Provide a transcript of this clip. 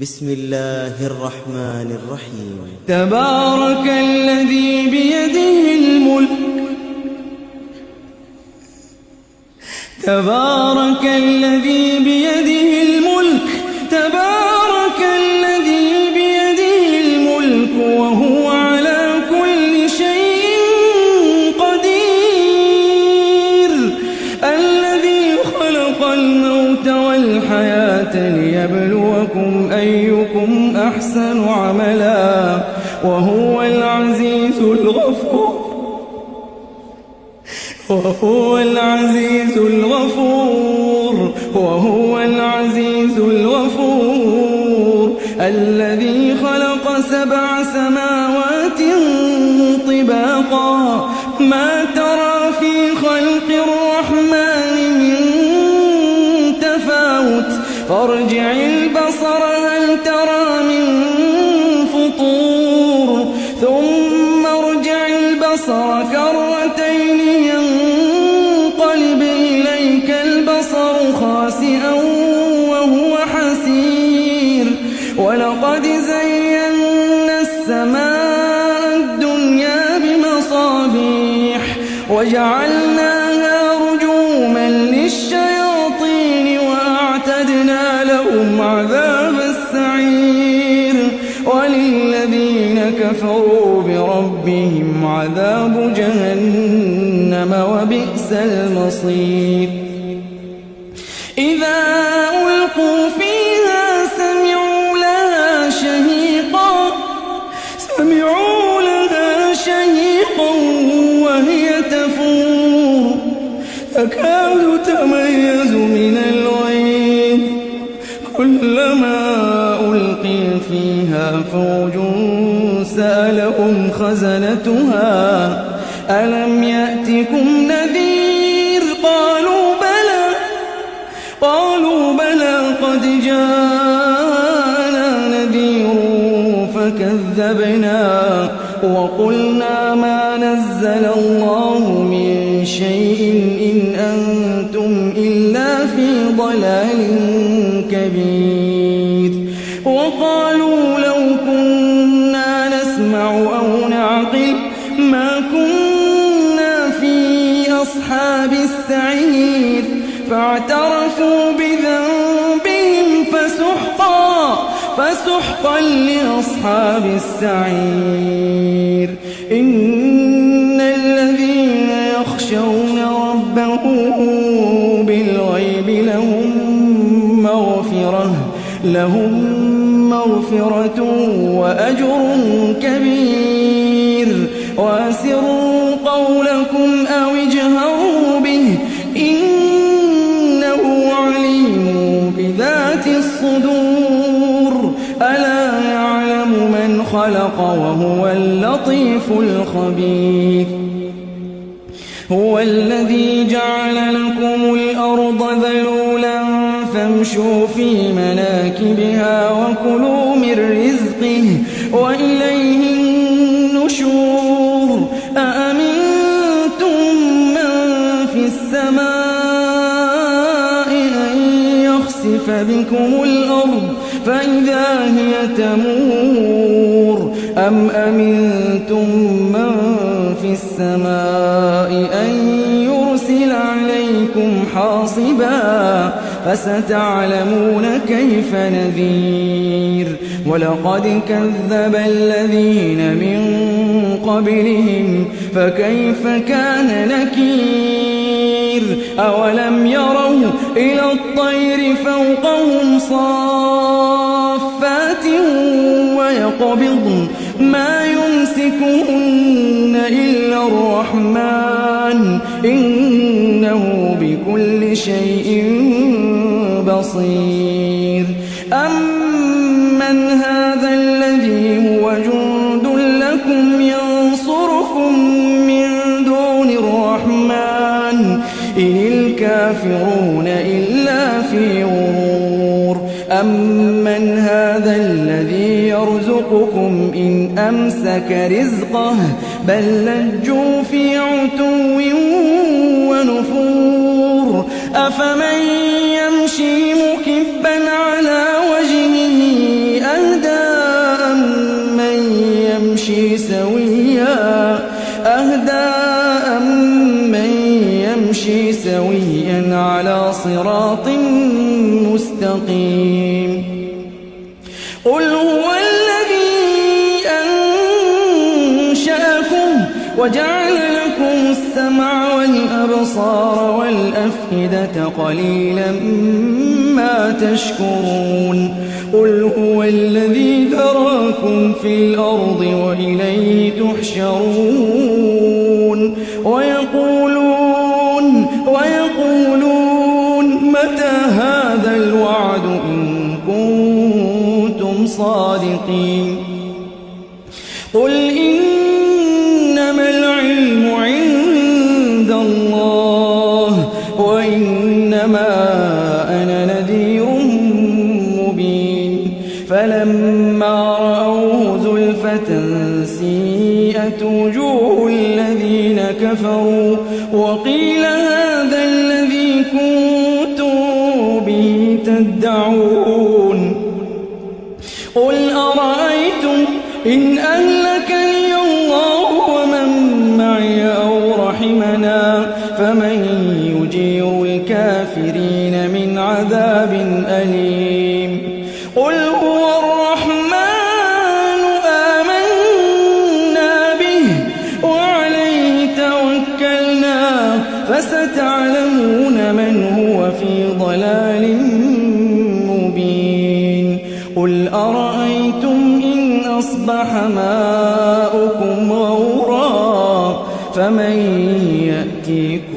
بسم الله الرحمن الرحيم. تبارك الذي بيده الملك تبارك الذي بيده الملك تبارك الذي بيده الملك وهو على كل شيء قدير الذي خلق الموت والحياة ليبلوكم أيكم أحسن عملا وهو العزيز الغفور وهو العزيز الغفور الذي خلق 7 سماوات طباقا ما ترى في خلق الرحمن من تفاوت فارجع البصر هل ترى من فطور ثم ارجع البصر كرتين ينقلب إليك البصر خاسئا وهو حسير ولقد زينا السماء الدنيا بمصابيح وجعلناها رجوما للشياطين وأعتدنا لهم عذاب السعير وللذين كفروا بربهم عذاب جهنم وبئس المصير إذا ألقوا فيها سمعوا لها شهيقا وهي تفور تكاد تميز من الغيظ كلما ألقي فيها فوج سألهم خزنتها ألم يأتكم نذير قالوا بلى قد جاءنا نذير فكذبنا وقلنا ما نزل الله من شيء إن أنتم إلا في ضلال كبير وقالوا لو كنا نسمع أو نعقل ما كنا في أصحاب السعير فاعترفوا بذنبهم فسحقا لأصحاب السعير إن الذين يخشون ربهم بالغيب لهم مغفرة وأجر كبير وأسروا قولكم أو اجهروا به إنه عليم بذات الصدور ألا يعلم من خلق وهو اللطيف الخبير هو الذي جعل لكم الأرض ذلولا فامشوا في مناكبها وكلوا من رزقه وإليه النشور أأمنتم من في السماء أن يخسف بكم الأرض فإذا هي تمور أم أمنتم من في السماء أن يرسل عليكم حاصبا فستعلمون كيف نذير ولقد كذب الذين من قبلهم فكيف كان نكير أولم يروا إلى الطير فوقهم صافات ويقبضن ما يمسكهن إلا الرحمن إنه بكل شيء بصير أمن هذا الذي هو جند لكم ينصركم من دون الرحمن إن الكافرون إلا في غرور أمن هذا الذي يرزقكم إن أمسك رزقه بل لجوا في عتو ونفور أفمن يمشي مكبا على وجهه قل هو الذي أنشأكم وجعل لكم السمع والأبصار والأفئدة قليلا ما تشكرون قل هو الذي ذراكم في الأرض وإليه تحشرون ويقولون متى هذا الوعد إن كنتم صادقين قل إنما العلم عند الله وإنما أنا نذير مبين فلما رأوه زلفة سيئت وجوه الذين كفروا وقيل هذا الذي كنتم به تدعون قل أرأيتم إن أهلكني الله ومن معي أو رحمنا فمن يجير الكافرين من عذاب أليم قل هو الرحمن آمنا به وعليه توكلنا فستعلمون من هو في ضلال مبين قل أرأيتم إن أصبح ماؤكم غورا فمن يأتيكم